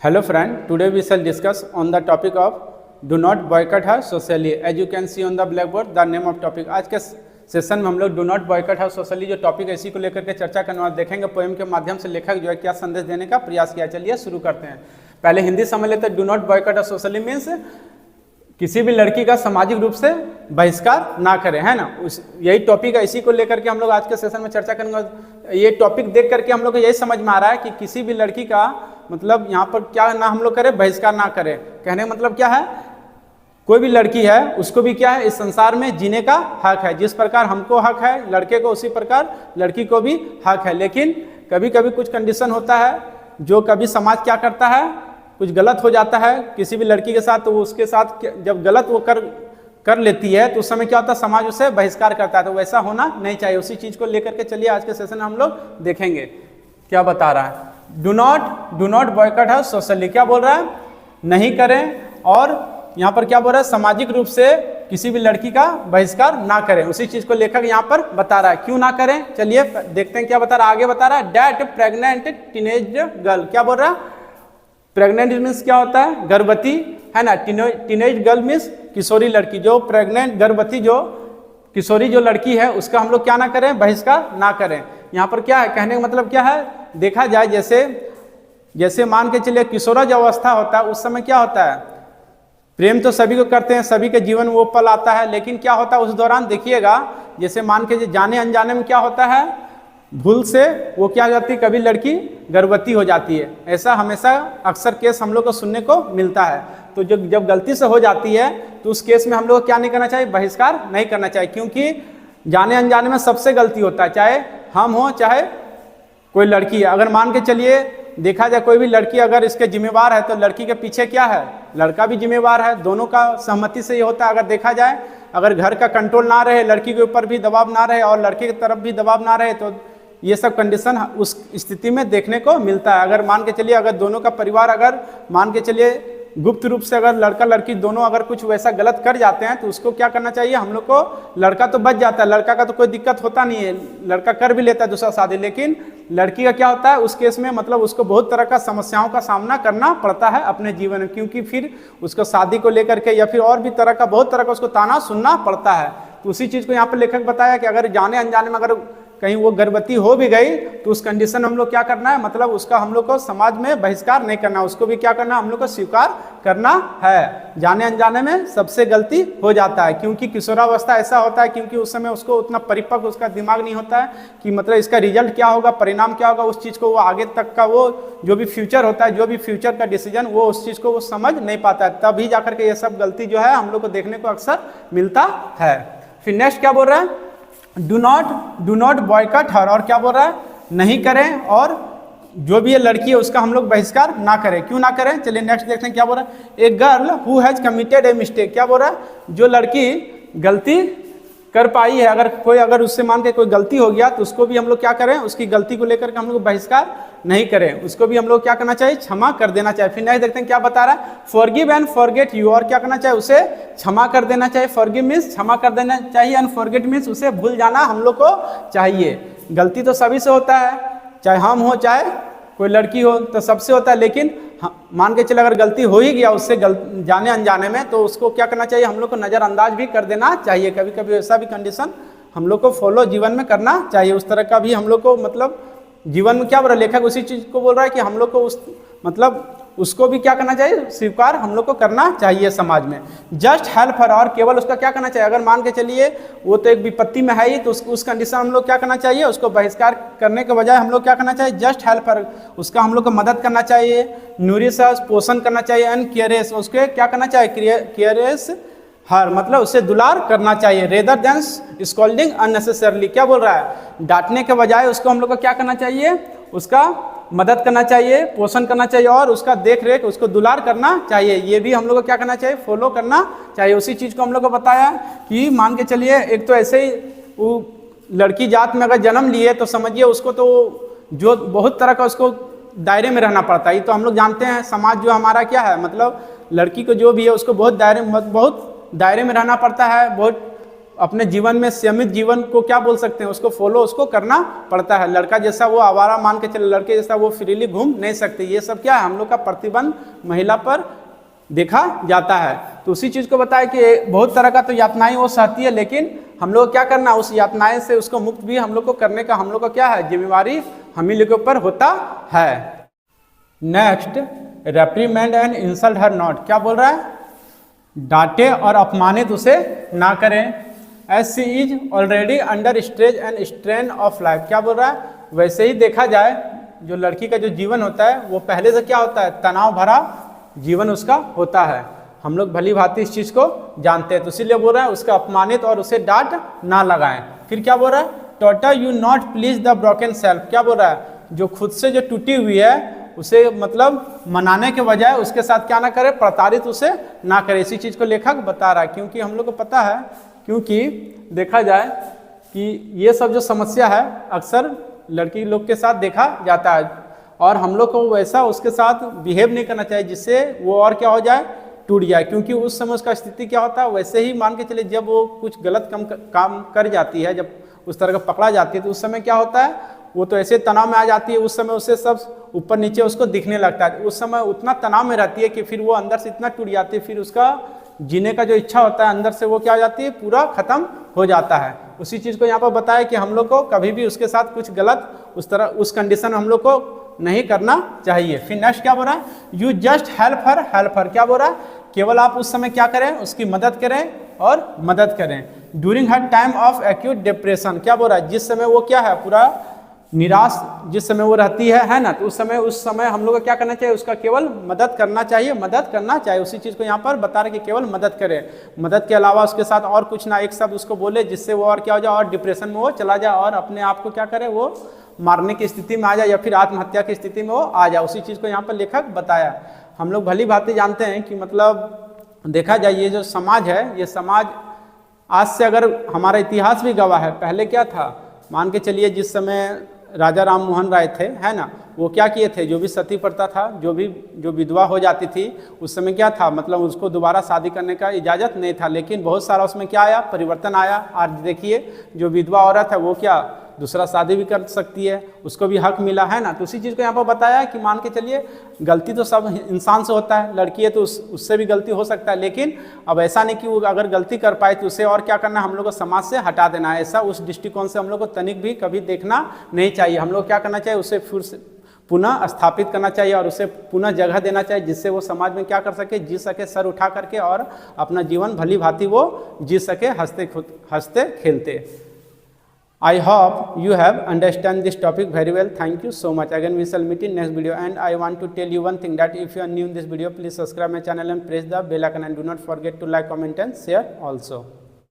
Hello friend, today we shall discuss on the topic of do not boycott her socially. As you can see on the blackboard, the name of topic. आज के session में हम लोग do not boy cut her socially जो topic है इसी को लेकर के चर्चा करना देखेंगे। पोएम के माध्यम से लेखक जो है क्या संदेश देने का प्रयास किया। चलिए शुरू करते हैं। पहले हिंदी समझ लेते हैं। Do not boy cut her socially means किसी भी लड़की का सामाजिक रूप से बहिष्कार ना करें, है ना। यही टॉपिक है, इसी को लेकर के हम लोग आज के सेशन में चर्चा करेंगे। ये टॉपिक देख करके हम लोग को यही समझ में आ रहा है कि किसी भी लड़की का मतलब यहाँ पर क्या ना हम लोग करें, बहिष्कार ना करें। कहने का मतलब क्या है, कोई भी लड़की है उसको भी क्या है इस संसार में जीने का हक है। जिस प्रकार हमको हक है लड़के को, उसी प्रकार लड़की को भी हक है। लेकिन कभी कभी कुछ कंडीशन होता है जो कभी समाज क्या करता है, कुछ गलत हो जाता है किसी भी लड़की के साथ, तो उसके साथ जब गलत वो कर लेती है तो उस समय क्या होता है, समाज उसे बहिष्कार करता है। तो वैसा होना नहीं चाहिए। उसी चीज को लेकर के चलिए आज के सेशन में हम लोग देखेंगे क्या बता रहा है। Do not boy cut her socially, क्या बोल रहा है, नहीं करें। और यहाँ पर क्या बोल रहा है, सामाजिक रूप से किसी भी लड़की का बहिष्कार ना करें। उसी चीज को लेकर यहाँ पर बता रहा है। क्यों ना करें, चलिए देखते हैं क्या बता रहा है। आगे बता रहा है डैट प्रेग्नेंट टीनेज गर्ल, क्या बोल रहा है, प्रेग्नेंट मीन्स क्या होता है, गर्भवती, है ना। टीनेज गर्ल मीन्स किशोरी लड़की। जो प्रेग्नेंट गर्भवती जो किशोरी जो लड़की है उसका हम लोग क्या ना करें, बहिष्कार ना करें। यहाँ पर क्या है, कहने का मतलब क्या है, देखा जाए जैसे मान के चलिए किशोरज अवस्था होता है, उस समय क्या होता है, प्रेम तो सभी को करते हैं, सभी के जीवन वो पल आता है। लेकिन क्या होता है उस दौरान देखिएगा, जैसे मान के जाने अनजाने में क्या होता है, भूल से वो क्या हो जाती है, कभी लड़की गर्भवती हो जाती है। ऐसा हमेशा अक्सर केस हम लोग को सुनने को मिलता है। तो जब गलती से हो जाती है तो उस केस में हम लोग को क्या नहीं करना चाहिए, बहिष्कार नहीं करना चाहिए। क्योंकि जाने अनजाने में सबसे गलती होता है, चाहे हम हो चाहे कोई लड़की है। अगर मान के चलिए देखा जाए कोई भी लड़की अगर इसके जिम्मेवार है तो लड़की के पीछे क्या है, लड़का भी जिम्मेवार है। दोनों का सहमति से ये होता है। अगर देखा जाए अगर घर का कंट्रोल ना रहे, लड़की के ऊपर भी दबाव ना रहे और लड़के की तरफ भी दबाव ना रहे, तो ये सब कंडीशन उस स्थिति में देखने को मिलता है। अगर मान के चलिए अगर दोनों का परिवार अगर मान के चलिए गुप्त रूप से अगर लड़का लड़की दोनों अगर कुछ वैसा गलत कर जाते हैं तो उसको क्या करना चाहिए, हम लोग को, लड़का तो बच जाता है, लड़का का तो कोई दिक्कत होता नहीं है, लड़का कर भी लेता है दूसरा शादी। लेकिन लड़की का क्या होता है उस केस में, मतलब उसको बहुत तरह का समस्याओं का सामना करना पड़ता है अपने जीवन में। क्योंकि फिर उसको शादी को लेकर के या फिर और भी तरह का बहुत तरह का उसको ताना सुनना पड़ता है। तो उसी चीज को यहाँ पर लेखक बताया कि अगर जाने अनजाने में अगर कहीं वो गर्भवती हो भी गई तो उस कंडीशन हम लोग क्या करना है, मतलब उसका हम लोग को समाज में बहिष्कार नहीं करना, उसको भी क्या करना, हम लोग को स्वीकार करना है। जाने अनजाने में सबसे गलती हो जाता है। क्योंकि किशोरावस्था ऐसा होता है, क्योंकि उस समय उसको उतना परिपक्व उसका दिमाग नहीं होता है कि मतलब इसका रिजल्ट क्या होगा, परिणाम क्या होगा, उस चीज़ को वो आगे तक का वो जो भी फ्यूचर होता है, जो भी फ्यूचर का डिसीजन, वो उस चीज़ को वो समझ नहीं पाता है। तभी जाकर के ये सब गलती जो है हम लोग को देखने को अक्सर मिलता है। फिर नेक्स्ट क्या बोल रहा है, डू नॉट बॉयकट हर, और क्या बोल रहा है, नहीं करें। और जो भी ये लड़की है उसका हम लोग बहिष्कार ना करें। क्यों ना करें, चलिए नेक्स्ट देखते हैं क्या बोल रहा है। A girl who has committed a mistake, क्या बोल रहा है, जो लड़की गलती कर पाई है, अगर उससे मान के कोई गलती हो गया तो उसको भी हम लोग क्या करें, उसकी गलती को लेकर के हम लोग बहिष्कार नहीं करें, उसको भी हम लोग क्या करना चाहिए, क्षमा कर देना चाहिए। फिर नेक्स्ट देखते हैं क्या बता रहा है, फॉरगिव एंड फॉरगेट यू, और क्या करना चाहिए, उसे क्षमा कर देना चाहिए। फॉरगिव मीन्स क्षमा कर देना चाहिए, एंड फॉरगेट मीन्स उसे भूल जाना हम लोग को चाहिए। गलती तो सभी से होता है, चाहे हम हो चाहे कोई लड़की हो, तो सबसे होता है। लेकिन मान के चले अगर गलती हो ही गया उससे जाने अनजाने में, तो उसको क्या करना चाहिए, हम लोग को नज़रअंदाज भी कर देना चाहिए। कभी कभी ऐसा भी कंडीशन हम लोग को फॉलो जीवन में करना चाहिए। उस तरह का भी हम लोग को मतलब जीवन में क्या बोल रहा है लेखक, उसी चीज़ को बोल रहा है कि हम लोग को उस मतलब उसको भी क्या करना चाहिए, स्वीकार हम लोग को करना चाहिए समाज में। जस्ट हेल्प हर, और केवल उसका क्या करना चाहिए, अगर मान के चलिए वो तो एक विपत्ति में है ही, तो उस कंडीशन हम लोग क्या करना चाहिए, उसको बहिष्कार करने के बजाय हम लोग क्या करना चाहिए, जस्ट हेल्प हर, उसका हम लोग को मदद करना चाहिए, नूरिश पोषण करना चाहिए, एंड केयरेस, उसके क्या करना चाहिए, केयरेस हर, मतलब उससे दुलार करना चाहिए, रेदर देन स्कॉल्डिंग अननेसेसरली। क्या बोल रहा है, डांटने के बजाय उसको हम लोग को क्या करना चाहिए, उसका मदद करना चाहिए, पोषण करना चाहिए, और उसका देख रेख, उसको दुलार करना चाहिए। ये भी हम लोग को क्या करना चाहिए, फॉलो करना चाहिए। उसी चीज़ को हम लोग को बताया कि मान के चलिए एक तो ऐसे ही वो लड़की जात में अगर जन्म लिए तो समझिए उसको तो जो बहुत तरह का उसको दायरे में रहना पड़ता है। ये तो हम लोग जानते हैं, समाज जो हमारा क्या है, मतलब लड़की को जो भी है उसको बहुत दायरे में रहना पड़ता है, बहुत अपने जीवन में संयमित जीवन को क्या बोल सकते हैं, उसको फॉलो उसको करना पड़ता है। लड़का जैसा वो आवारा मान के चले, लड़के जैसा वो फ्रीली घूम नहीं सकते। ये सब क्या है, हम लोग का प्रतिबंध महिला पर देखा जाता है। तो उसी चीज को बताया कि बहुत तरह का तो यातनाएं वो सहती है, लेकिन हम लोग क्या करना, उस यातनाएं से उसको मुक्त भी हम लोग को करने का हम लोग का क्या है, जिम्मेवारी हम ही लोग के ऊपर होता है। Next, रेप्रीमेंड and insult her not. क्या बोल रहा है, डांटे और अपमानित उसे ना करें। As she is already under stress and strain of life. क्या बोल रहा है, वैसे ही देखा जाए जो लड़की का जो जीवन होता है वो पहले से क्या होता है, तनाव भरा जीवन उसका होता है। हम लोग भली भांति इस चीज को जानते हैं, तो इसीलिए बोल रहा है उसका अपमानित और उसे डांट ना लगाएं। फिर क्या बोल रहा है, totter you not please the broken self. क्या बोल रहा है, जो खुद से जो टूटी हुई है उसे मतलब मनाने के बजाय उसके साथ क्या ना करे, प्रताड़ित उसे ना करे। इसी चीज को लेखक बता रहा है, क्योंकि हम लोग को पता है, क्योंकि देखा जाए कि ये सब जो समस्या है अक्सर लड़की लोग के साथ देखा जाता है, और हम लोग को वैसा उसके साथ बिहेव नहीं करना चाहिए जिससे वो और क्या हो जाए, टूट जाए। क्योंकि उस समय उसका स्थिति क्या होता है, वैसे ही मान के चले जब वो कुछ गलत काम कर जाती है, जब उस तरह का पकड़ा जाती है, तो उस समय क्या होता है, वो तो ऐसे तनाव में आ जाती है, उस समय उसे सब ऊपर नीचे उसको दिखने लगता है। उस समय उतना तनाव में रहती है कि फिर वो अंदर से इतना टूट जाती है, फिर उसका जीने का जो इच्छा होता है अंदर से वो क्या हो जाती है, पूरा खत्म हो जाता है। उसी चीज को यहाँ पर बताया कि हम लोग को कभी भी उसके साथ कुछ गलत उस तरह उस कंडीशन में हम लोग को नहीं करना चाहिए। फिर नेक्स्ट क्या बोल रहा है, यू जस्ट हेल्प हर। क्या बोल रहा है, केवल आप उस समय क्या करें, उसकी मदद करें और मदद करें। During her time of acute depression. क्या बोल रहा है, जिस समय वो क्या है, पूरा निराश जिस समय वो रहती है ना, तो उस समय हम लोग को क्या करना चाहिए, उसका केवल मदद करना चाहिए। उसी चीज को यहाँ पर बता रहे कि केवल मदद करें, मदद के अलावा उसके साथ और कुछ ना एक शब्द उसको बोले जिससे वो और क्या हो जाए, और डिप्रेशन में वो चला जाए और अपने आप को क्या करे, वो मारने की स्थिति में आ जाए या फिर आत्महत्या की स्थिति में वो आ जाए। उसी चीज को यहाँ पर लेखक बताया। हम लोग भली भांति जानते हैं कि मतलब देखा जाए ये जो समाज है, ये समाज आज से अगर हमारा इतिहास भी गवाह है, पहले क्या था, मान के चलिए जिस समय राजा राम मोहन राय थे, है ना, वो क्या किए थे, जो भी सती प्रथा था, जो विधवा हो जाती थी, उस समय क्या था, मतलब उसको दोबारा शादी करने का इजाज़त नहीं था। लेकिन बहुत सारा उसमें क्या आया, परिवर्तन आया। आज देखिए जो विधवा औरत है वो क्या दूसरा शादी भी कर सकती है, उसको भी हक मिला, है ना। तो उसी चीज़ को यहाँ पर बताया कि मान के चलिए गलती तो सब इंसान से होता है, लड़की है तो उससे भी गलती हो सकता है, लेकिन अब ऐसा नहीं कि वो अगर गलती कर पाए तो उसे और क्या करना, हम लोग को समाज से हटा देना है। ऐसा उस दृष्टिकोण से हम लोग को तनिक भी कभी देखना नहीं चाहिए। हम लोग क्या करना चाहिए, उसे फिर से पुनः स्थापित करना चाहिए और उसे पुनः जगह देना चाहिए, जिससे वो समाज में क्या कर सके, जी सके, सर उठा करके, और अपना जीवन भली भांति वो जी सके, हंसते खेलते। I hope you have understand this topic very well. Thank you so much. Again we shall meet in next video, and I want to tell you one thing, that if you are new in this video, please subscribe my channel and press the bell icon, and do not forget to like, comment and share also.